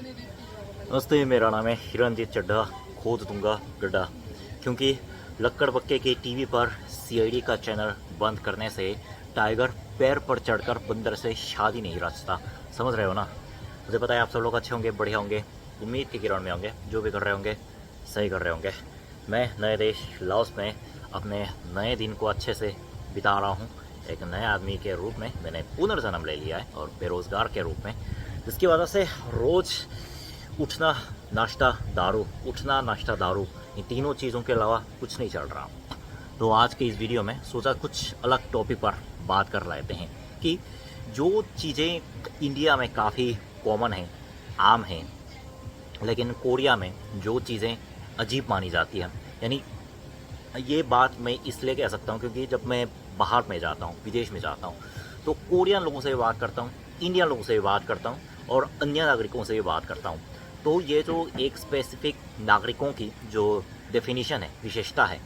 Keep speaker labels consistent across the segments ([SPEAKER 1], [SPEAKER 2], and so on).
[SPEAKER 1] नमस्ते, मेरा नाम है हिरणजीत चड्ढा। खोद दूंगा गड्ढा, क्योंकि लक्कड़ बक्के के टीवी पर सीआईडी का चैनल बंद करने से टाइगर पैर पर चढ़कर बंदर से शादी नहीं रचता। समझ रहे हो ना? मुझे पता है आप सब लोग अच्छे होंगे, बढ़िया होंगे, उम्मीद के किरण में होंगे। जो भी कर रहे होंगे सही कर रहे होंगे। मैं नए देश लाओस में अपने नए दिन को अच्छे से बिता रहा हूँ। एक नए आदमी के रूप में मैंने पुनर्जन्म ले लिया है, और बेरोज़गार के रूप में, जिसकी वजह से रोज़ उठना नाश्ता दारू, उठना नाश्ता दारू, इन तीनों चीज़ों के अलावा कुछ नहीं चल रहा। तो आज के इस वीडियो में सोचा कुछ अलग टॉपिक पर बात कर लेते हैं कि जो चीज़ें इंडिया में काफ़ी कॉमन हैं, आम हैं, लेकिन कोरिया में जो चीज़ें अजीब मानी जाती हैं। यानी ये बात मैं इसलिए कह सकता हूँ क्योंकि जब मैं बाहर में जाता हूँ, विदेश में जाता हूँ, तो कोरियन लोगों से भी बात करता हूँ, इंडियन लोगों से भी बात करता हूँ, और अन्य नागरिकों से भी बात करता हूँ। तो ये जो एक स्पेसिफिक नागरिकों की जो डेफिनेशन है, विशेषता है,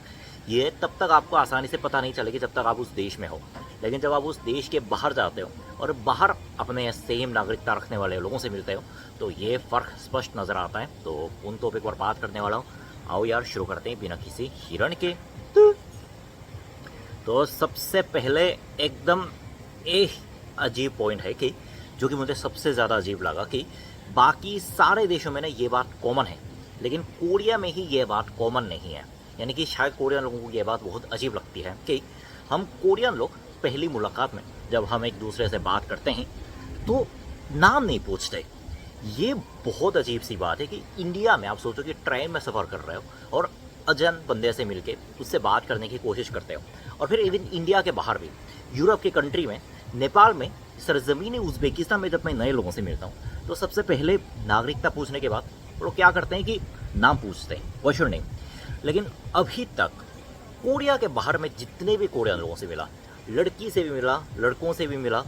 [SPEAKER 1] ये तब तक आपको आसानी से पता नहीं चलेगी जब तक आप उस देश में हो। लेकिन जब आप उस देश के बाहर जाते हो और बाहर अपने सेम नागरिकता रखने वाले लोगों से मिलते हो, तो ये फ़र्क स्पष्ट नज़र आता है। तो उन टॉपिक पर बात करने वाला हूँ। आओ यार, शुरू करते हैं बिना किसी हिरण के। तो सबसे पहले एकदम एक अजीब पॉइंट है कि जो कि मुझे सबसे ज़्यादा अजीब लगा कि बाकी सारे देशों में ना ये बात कॉमन है, लेकिन कोरिया में ही ये बात कॉमन नहीं है। यानी कि शायद कोरियन लोगों को ये बात बहुत अजीब लगती है कि हम कोरियन लोग पहली मुलाकात में जब हम एक दूसरे से बात करते हैं तो नाम नहीं पूछते। ये बहुत अजीब सी बात है कि इंडिया में आप सोचो कि ट्रेन में सफ़र कर रहे हो और अजन बंदे से मिलके उससे बात करने की कोशिश करते हो, और फिर इवन इंडिया के बाहर भी, यूरोप के कंट्री में, नेपाल में, सरजमीन उज़्बेकिस्तान में जब मैं नए लोगों से मिलता हूँ तो सबसे पहले नागरिकता पूछने के बाद वो लोग क्या करते हैं कि नाम पूछते हैं, क्वेश्चन नेम। लेकिन अभी तक कोरिया के बाहर में जितने भी कोरियन लोगों से मिला, लड़की से भी मिला, लड़कों से भी मिला,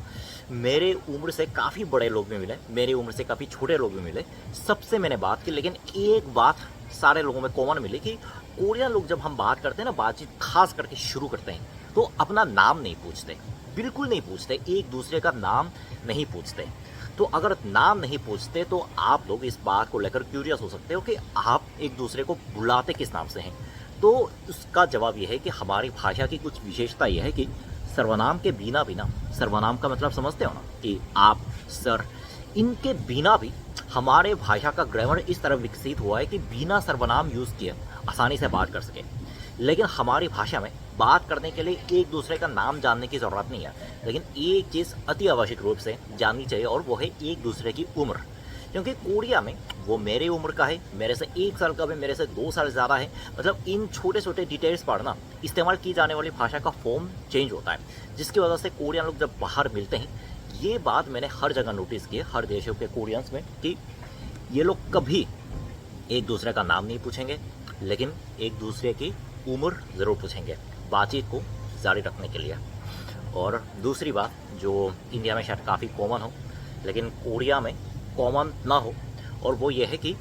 [SPEAKER 1] मेरे उम्र से काफ़ी बड़े लोग भी मिले, मेरी उम्र से काफ़ी छोटे लोग भी मिले, सबसे मैंने बात की। लेकिन एक बात सारे लोगों में कॉमन मिली कि कोरियन लोग जब हम बात करते हैं ना, बातचीत खास करके शुरू करते हैं, तो अपना नाम नहीं पूछते, बिल्कुल नहीं पूछते, एक दूसरे का नाम नहीं पूछते। तो अगर नाम नहीं पूछते तो आप लोग इस बात को लेकर क्यूरियस हो सकते हो कि आप एक दूसरे को बुलाते किस नाम से हैं। तो उसका जवाब यह है कि हमारी भाषा की कुछ विशेषता यह है कि सर्वनाम के बिना बिना, सर्वनाम का मतलब समझते हो ना कि आप, सर, इनके बिना भी हमारे भाषा का ग्रामर इस तरह विकसित हुआ है कि बिना सर्वनाम यूज़ किए आसानी से बात कर सके। लेकिन हमारी भाषा में बात करने के लिए एक दूसरे का नाम जानने की ज़रूरत नहीं है, लेकिन एक चीज़ अति आवश्यक रूप से जाननी चाहिए, और वो है एक दूसरे की उम्र। क्योंकि कोरिया में वो मेरे उम्र का है, मेरे से 1 साल का भी, मेरे से 2 साल ज़्यादा है। मतलब इन छोटे छोटे डिटेल्स पढ़ना, इस्तेमाल की जाने वाली भाषा का फॉर्म चेंज होता है, जिसकी वजह से कोरियन लोग जब बाहर मिलते हैं, ये बात मैंने हर जगह नोटिस की है, हर देशों के कोरियंस में, कि ये लोग कभी एक दूसरे का नाम नहीं पूछेंगे, लेकिन एक दूसरे की उम्र ज़रूर पूछेंगे बातचीत को जारी रखने के लिए। और दूसरी बात जो इंडिया में शायद काफ़ी कॉमन हो, लेकिन कोरिया में कॉमन ना हो, और वो ये है कि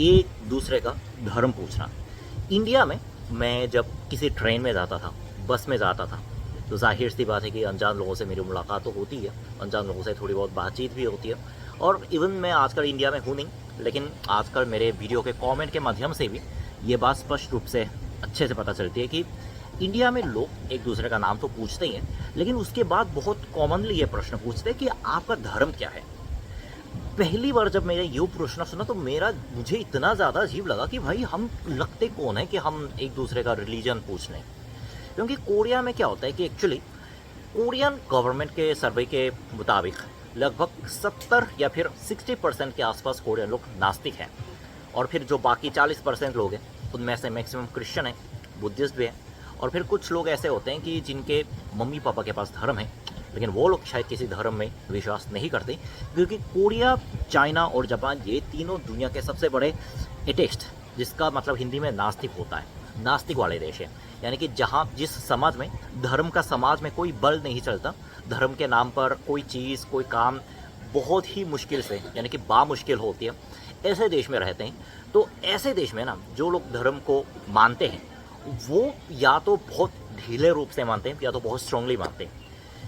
[SPEAKER 1] एक दूसरे का धर्म पूछना। इंडिया में मैं जब किसी ट्रेन में जाता था, बस में जाता था, तो जाहिर सी बात है कि अनजान लोगों से मेरी मुलाकात तो होती है, अनजान लोगों से थोड़ी बहुत बातचीत भी होती है। और इवन मैं आजकल इंडिया में हूँ नहीं, लेकिन आजकल मेरे वीडियो के कमेंट के माध्यम से भी ये बात स्पष्ट रूप से अच्छे से पता चलती है कि इंडिया में लोग एक दूसरे का नाम तो पूछते ही हैं, लेकिन उसके बाद बहुत कॉमनली ये प्रश्न पूछते हैं कि आपका धर्म क्या है। पहली बार जब मैंने ये प्रश्न सुना तो मुझे इतना ज़्यादा अजीब लगा कि भाई हम लगते कौन है कि हम एक दूसरे का रिलीजन पूछ लें। क्योंकि कोरिया में क्या होता है कि एक्चुअली कोरियन गवर्नमेंट के सर्वे के मुताबिक लगभग 70 या फिर 60% के आसपास कोरियन लोग नास्तिक हैं, और फिर जो बाकी 40% लोग हैं उनमें से मैक्सिमम क्रिश्चियन है, बुद्धिस्ट भी है, और फिर कुछ लोग ऐसे होते हैं कि जिनके मम्मी पापा के पास धर्म है, लेकिन वो लोग शायद किसी धर्म में विश्वास नहीं करते। क्योंकि कोरिया, चाइना और जापान, ये तीनों दुनिया के सबसे बड़े एटेस्ट, जिसका मतलब हिंदी में नास्तिक होता है, नास्तिक वाले देश हैं। यानी कि जहाँ जिस समाज में धर्म का समाज में कोई बल नहीं चलता, धर्म के नाम पर कोई चीज़, कोई काम बहुत ही मुश्किल से, यानी कि बामुश्किल होती है, ऐसे देश में रहते हैं। तो ऐसे देश में ना जो लोग धर्म को मानते हैं वो या तो बहुत ढीले रूप से मानते हैं या तो बहुत स्ट्रांगली मानते हैं,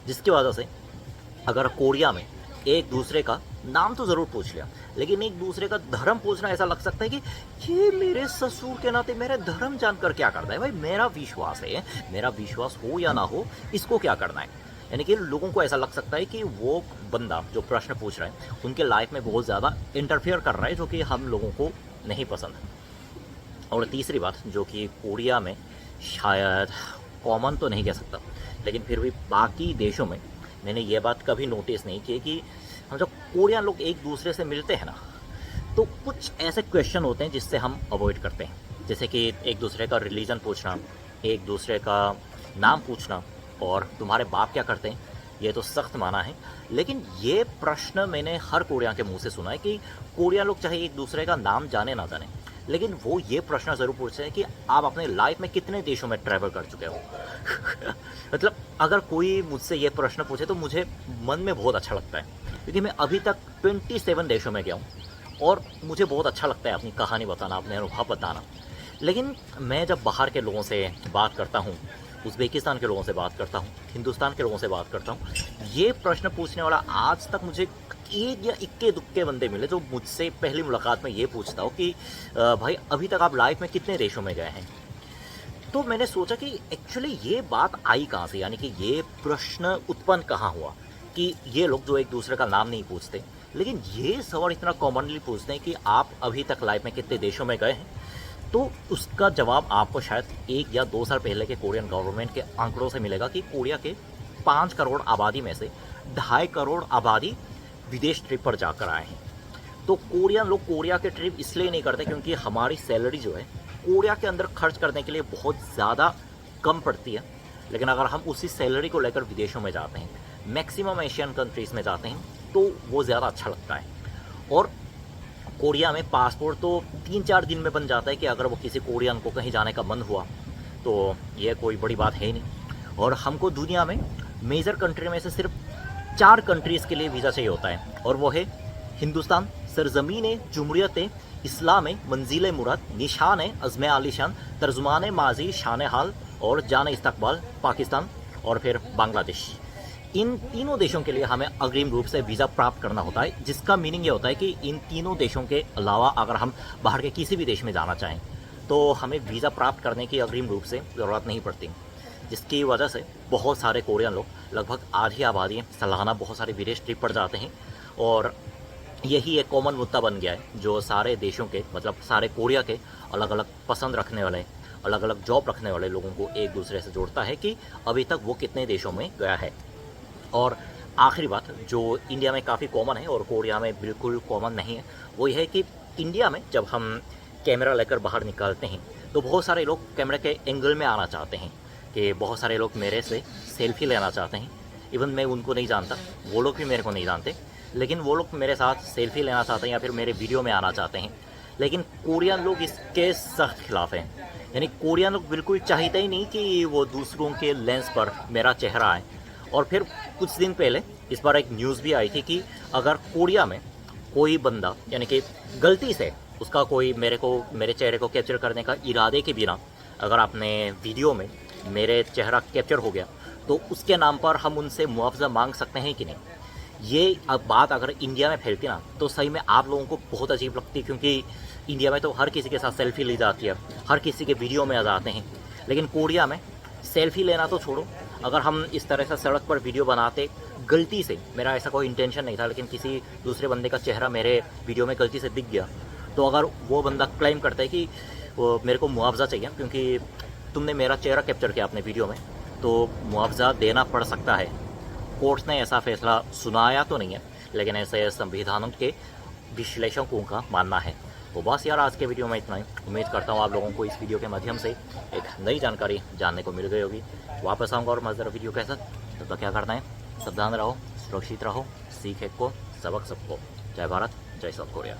[SPEAKER 1] जिसकी वजह से अगर कोरिया में एक दूसरे का नाम तो ज़रूर पूछ लिया, लेकिन एक दूसरे का धर्म पूछना ऐसा लग सकता है कि ये मेरे ससुर के नाते मेरे धर्म जानकर क्या करना है। भाई मेरा विश्वास है, मेरा विश्वास हो या ना हो, इसको क्या करना है। यानी कि लोगों को ऐसा लग सकता है कि वो बंदा जो प्रश्न पूछ रहा है उनके लाइफ में बहुत ज़्यादा इंटरफेयर कर रहा है, जो कि हम लोगों को नहीं पसंद है। और तीसरी बात जो कि कोरिया में शायद कॉमन तो नहीं कह सकता, लेकिन फिर भी बाकी देशों में मैंने ये बात कभी नोटिस नहीं की कि हम जब कोरियन लोग एक दूसरे से मिलते हैं ना, तो कुछ ऐसे क्वेश्चन होते हैं जिससे हम अवॉइड करते हैं। जैसे कि एक दूसरे का रिलीजन पूछना, एक दूसरे का नाम पूछना, और तुम्हारे बाप क्या करते हैं, ये तो सख्त माना है। लेकिन ये प्रश्न मैंने हर कोरिया के मुंह से सुना है कि कोरिया लोग चाहे एक दूसरे का नाम जाने ना जाने, लेकिन वो ये प्रश्न ज़रूर पूछते हैं कि आप अपने लाइफ में कितने देशों में ट्रैवल कर चुके हो। मतलब अगर कोई मुझसे ये प्रश्न पूछे तो मुझे मन में बहुत अच्छा लगता है, क्योंकि मैं अभी तक 27 देशों में गया हूँ और मुझे बहुत अच्छा लगता है अपनी कहानी बताना, अपने अनुभव बताना। लेकिन मैं जब बाहर के लोगों से बात करता हूँ, उज़्बेकिस्तान के लोगों से बात करता हूँ, हिंदुस्तान के लोगों से बात करता हूँ, ये प्रश्न पूछने वाला आज तक मुझे एक या इक्के दुक्के बंदे मिले जो मुझसे पहली मुलाकात में ये पूछता हो कि भाई अभी तक आप लाइफ में कितने देशों में गए हैं। तो मैंने सोचा कि एक्चुअली ये बात आई कहाँ से, यानी कि ये प्रश्न उत्पन्न कहाँ हुआ कि ये लोग जो एक दूसरे का नाम नहीं पूछते, लेकिन ये सवाल इतना कॉमनली पूछते हैं कि आप अभी तक लाइफ में कितने देशों में गए हैं। तो उसका जवाब आपको शायद 1 या 2 साल पहले के कोरियन गवर्नमेंट के आंकड़ों से मिलेगा कि कोरिया के 5 करोड़ आबादी में से 2.5 करोड़ आबादी विदेश ट्रिप पर जाकर आए हैं। तो कोरियन लोग कोरिया के ट्रिप इसलिए नहीं करते क्योंकि हमारी सैलरी जो है कोरिया के अंदर खर्च करने के लिए बहुत ज़्यादा कम पड़ती है। लेकिन अगर हम उसी सैलरी को लेकर विदेशों में जाते हैं, मैक्सिमम एशियन कंट्रीज़ में जाते हैं, तो वो ज़्यादा अच्छा लगता है। और कोरिया में पासपोर्ट तो 3-4 दिन में बन जाता है कि अगर वो किसी कोरियन को कहीं जाने का मन हुआ तो ये कोई बड़ी बात है ही नहीं। और हमको दुनिया में मेजर कंट्री में से सिर्फ 4 कंट्रीज़ के लिए वीज़ा चाहिए होता है, और वो है हिंदुस्तान, सरज़मीन जमहूरियत इस्लाम, मंजिल मुराद, निशान अज़्म आलिशान, तर्जुमान माजी शान हाल और जान इस्तकबाल पाकिस्तान, और फिर बांग्लादेश। इन तीनों देशों के लिए हमें अग्रिम रूप से वीज़ा प्राप्त करना होता है, जिसका मीनिंग ये होता है कि इन तीनों देशों के अलावा अगर हम बाहर के किसी भी देश में जाना चाहें तो हमें वीज़ा प्राप्त करने की अग्रिम रूप से ज़रूरत नहीं पड़ती, जिसकी वजह से बहुत सारे कोरियन लोग, लगभग आधी आबादी सालाना बहुत सारे विदेश ट्रिप पर जाते हैं। और यही एक कॉमन मुद्दा बन गया है जो सारे देशों के, मतलब सारे कोरिया के अलग अलग पसंद रखने वाले, अलग अलग जॉब रखने वाले लोगों को एक दूसरे से जोड़ता है कि अभी तक वो कितने देशों में गया है। और आखिरी बात जो इंडिया में काफ़ी कॉमन है और कोरिया में बिल्कुल कॉमन नहीं है, वो यह है कि इंडिया में जब हम कैमरा लेकर बाहर निकलते हैं तो बहुत सारे लोग कैमरे के एंगल में आना चाहते हैं, कि बहुत सारे लोग मेरे से सेल्फी लेना चाहते हैं। इवन मैं उनको नहीं जानता, वो लोग भी मेरे को नहीं जानते, लेकिन वो लोग मेरे साथ सेल्फी लेना चाहते हैं या फिर मेरे वीडियो में आना चाहते हैं। लेकिन कोरियन लोग इसके सख्त खिलाफ हैं, यानी कोरियन लोग बिल्कुल चाहते ही नहीं कि वो दूसरों के लेंस पर मेरा चेहरा आए। और फिर कुछ दिन पहले इस बार एक न्यूज़ भी आई थी कि अगर कोरिया में कोई बंदा, यानी कि गलती से उसका कोई मेरे चेहरे को कैप्चर करने का इरादे के बिना अगर आपने वीडियो में मेरे चेहरा कैप्चर हो गया, तो उसके नाम पर हम उनसे मुआवजा मांग सकते हैं कि नहीं। ये अब बात अगर इंडिया में फैलती ना तो सही में आप लोगों को बहुत अजीब लगती, क्योंकि इंडिया में तो हर किसी के साथ सेल्फी ली जाती है, हर किसी के वीडियो में आ जाते हैं। लेकिन कोरिया में सेल्फी लेना तो छोड़ो, अगर हम इस तरह से सड़क पर वीडियो बनाते गलती से, मेरा ऐसा कोई इंटेंशन नहीं था, लेकिन किसी दूसरे बंदे का चेहरा मेरे वीडियो में गलती से दिख गया, तो अगर वो बंदा क्लेम करता है कि मेरे को मुआवजा चाहिए क्योंकि तुमने मेरा चेहरा कैप्चर किया अपने वीडियो में, तो मुआवजा देना पड़ सकता है। कोर्ट ने ऐसा फैसला सुनाया तो नहीं है, लेकिन ऐसे संविधानों के विश्लेषकों का मानना है। तो बस यार, आज के वीडियो में इतना ही। उम्मीद करता हूँ आप लोगों को इस वीडियो के माध्यम से एक नई जानकारी जानने को मिल गई होगी। वापस आऊँगा और मज़ेदार वीडियो के साथ। तब तक क्या करना है, सावधान रहो, सुरक्षित रहो, सीख एक को, सबक सबको। जय भारत, जय साउथ कोरिया।